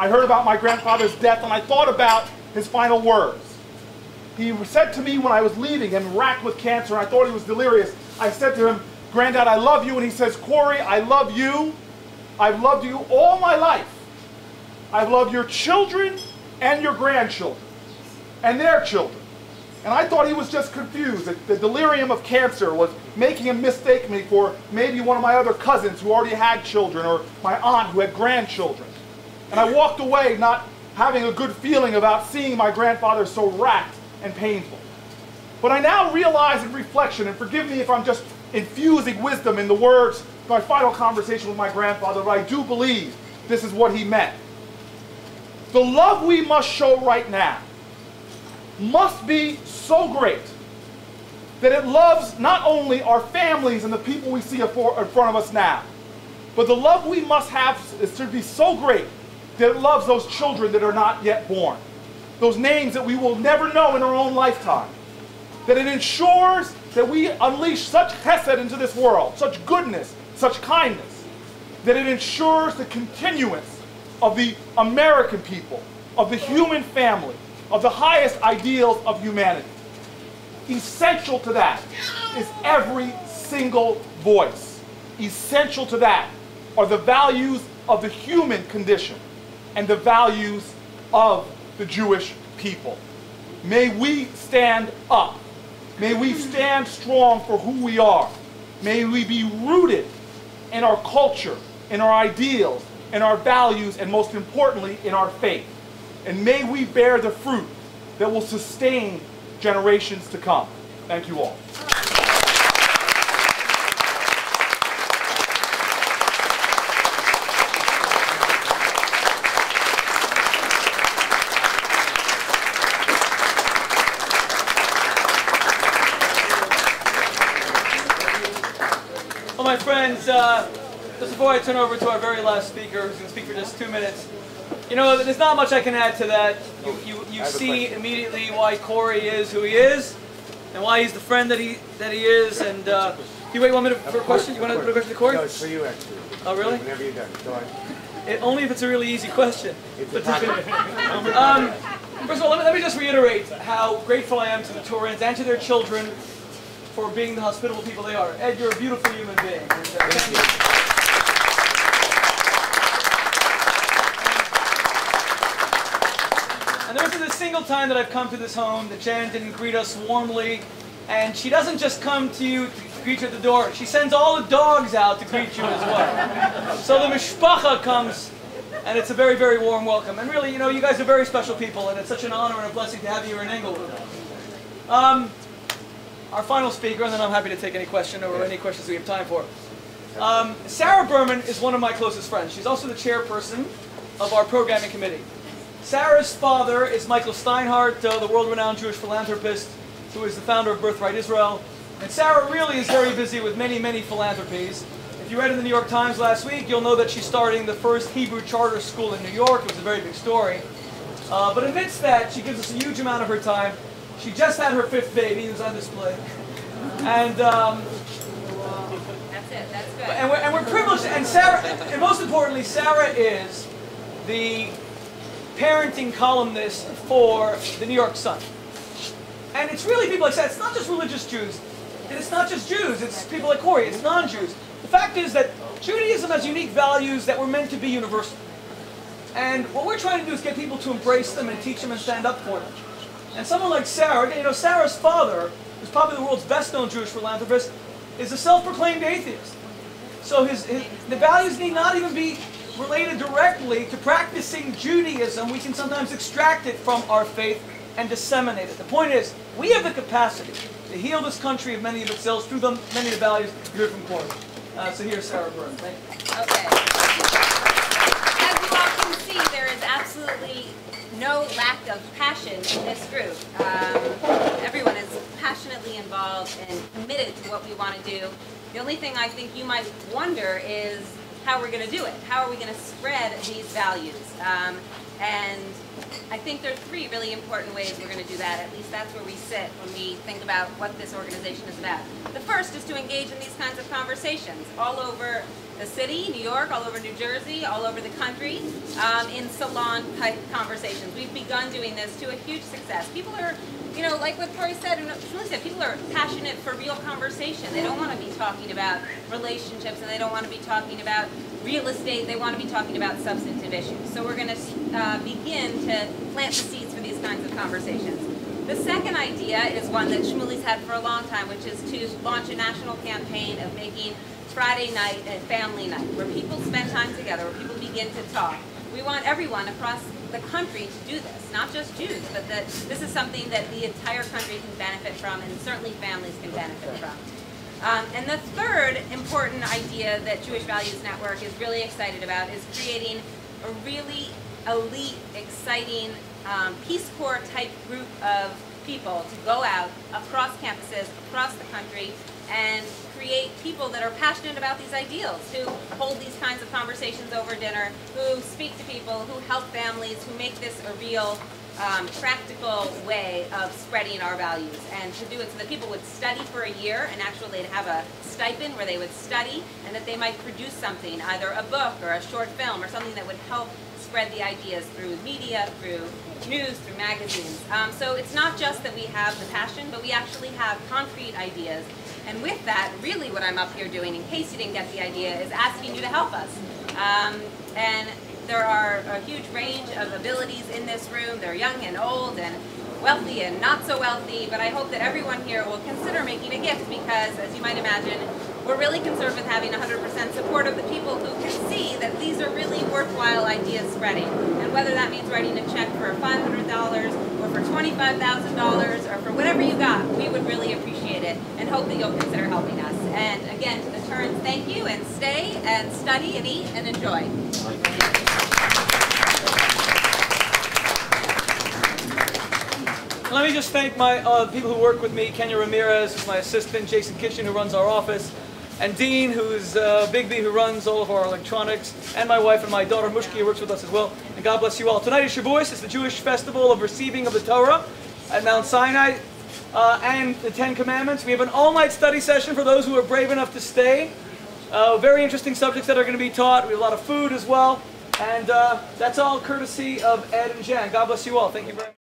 I heard about my grandfather's death, and I thought about his final words. He said to me when I was leaving him, racked with cancer, and I thought he was delirious. I said to him, "Granddad, I love you." And he says, "Cory, I love you. I've loved you all my life. I've loved your children and your grandchildren and their children." And I thought he was just confused. That the delirium of cancer was making him mistake me for maybe one of my other cousins who already had children, or my aunt who had grandchildren. And I walked away not having a good feeling about seeing my grandfather so racked and painful. But I now realize in reflection, and forgive me if I'm just infusing wisdom in the words of my final conversation with my grandfather, but I do believe this is what he meant. The love we must show right now must be so great that it loves not only our families and the people we see in front of us now, but the love we must have is to be so great that it loves those children that are not yet born, those names that we will never know in our own lifetime, that it ensures that we unleash such chesed into this world, such goodness, such kindness, that it ensures the continuance of the American people, of the human family, of the highest ideals of humanity. Essential to that is every single voice. Essential to that are the values of the human condition and the values of the Jewish people. May we stand up. May we stand strong for who we are. May we be rooted in our culture, in our ideals, in our values, and most importantly, in our faith. And may we bear the fruit that will sustain generations to come. Thank you all. Well, my friends, just before I turn over to our very last speaker, who's going to speak for just 2 minutes, you know, there's not much I can add to that. You see immediately why Cory is who he is, and why he's the friend that he is. And you wait 1 minute for a question. You want to put a question to Cory? No, it's for you actually. Oh, really? Whenever you're done. Go ahead. Only if it's a really easy question. It's First of all, let me just reiterate how grateful I am to the Torrens and to their children for being the hospitable people they are. Ed, you're a beautiful human being. And, thank you. And there isn't a single time that I've come to this home that Jan didn't greet us warmly. And she doesn't just come to you to greet you at the door. She sends all the dogs out to greet you as well. So the mishpacha comes, and it's a very, very warm welcome. And really, you know, you guys are very special people, and it's such an honor and a blessing to have you here in Englewood. Our final speaker, and then I'm happy to take any question or any questions we have time for. Sarah Berman is one of my closest friends. She's also the chairperson of our programming committee. Sarah's father is Michael Steinhardt, the world-renowned Jewish philanthropist who is the founder of Birthright Israel. And Sarah really is very busy with many, many philanthropies. If you read in the New York Times last week, you'll know that she's starting the first Hebrew charter school in New York. It was a very big story. But amidst that, she gives us a huge amount of her time. She just had her 5th baby, who's on display. And that's it, that's good. And we're privileged, and Sarah, and most importantly, Sarah is the parenting columnist for the New York Sun. And it's really people like that. It's not just religious Jews, and it's not just Jews, it's people like Cory, it's non-Jews. The fact is that Judaism has unique values that were meant to be universal. And what we're trying to do is get people to embrace them and teach them and stand up for them. And someone like Sarah, you know, Sarah's father, who's probably the world's best-known Jewish philanthropist, is a self-proclaimed atheist. So the values need not even be related directly to practicing Judaism. We can sometimes extract it from our faith and disseminate it. The point is, we have the capacity to heal this country of many of its ills through many of the values you heard from Cory. So here's Sarah Byrne. Thank you. Okay. As you all can see, there is absolutely no lack of passion in this group. Everyone is passionately involved and committed to what we want to do. The only thing I think you might wonder is how we're going to do it. How are we going to spread these values? And I think there are 3 really important ways we're going to do that. At least that's where we sit when we think about what this organization is about. The first is to engage in these kinds of conversations all over the city, New York, all over New Jersey, all over the country, in salon-type conversations. We've begun doing this to a huge success. People are, you know, like what Cory said, and Shmuley said, people are passionate for real conversation. They don't want to be talking about relationships, and they don't want to be talking about real estate. They want to be talking about substantive issues. So we're going to begin to plant the seeds for these kinds of conversations. The second idea is one that Shmuley's had for a long time, which is to launch a national campaign of making Friday night a family night, where people spend time together, where people begin to talk. We want everyone across the country to do this, not just Jews, but that this is something that the entire country can benefit from, and certainly families can benefit from. And the third important idea that Jewish Values Network is really excited about is creating a really elite, exciting Peace Corps type group of people to go out across campuses, across the country, and create people that are passionate about these ideals, who hold these kinds of conversations over dinner, who speak to people, who help families, who make this a real practical way of spreading our values, and to do it so that people would study for a year and actually have a stipend where they would study, and that they might produce something, either a book or a short film or something that would help spread the ideas through media, through news, through magazines. So it's not just that we have the passion, but we actually have concrete ideas. And with that, really what I'm up here doing, in case you didn't get the idea, is asking you to help us. And there are a huge range of abilities in this room. They're young and old and wealthy and not so wealthy, but I hope that everyone here will consider making a gift, because, as you might imagine, we're really concerned with having 100% support of the people who can see that these are really worthwhile ideas spreading. And whether that means writing a check for $500 or for $25,000 or for whatever you got, we would really appreciate it and hope that you'll consider helping us. And again, to the Terns, thank you, and stay and study and eat and enjoy. Let me just thank my people who work with me, Kenya Ramirez, who's my assistant, Jason Kitchen, who runs our office, and Dean, who's Big B, who runs all of our electronics, and my wife and my daughter, Mushki, who works with us as well. And God bless you all. Tonight is Shavuos. It's the Jewish festival of receiving of the Torah at Mount Sinai, and the Ten Commandments. We have an all-night study session for those who are brave enough to stay. Very interesting subjects that are going to be taught. We have a lot of food as well. And that's all courtesy of Ed and Jan. God bless you all. Thank you very much.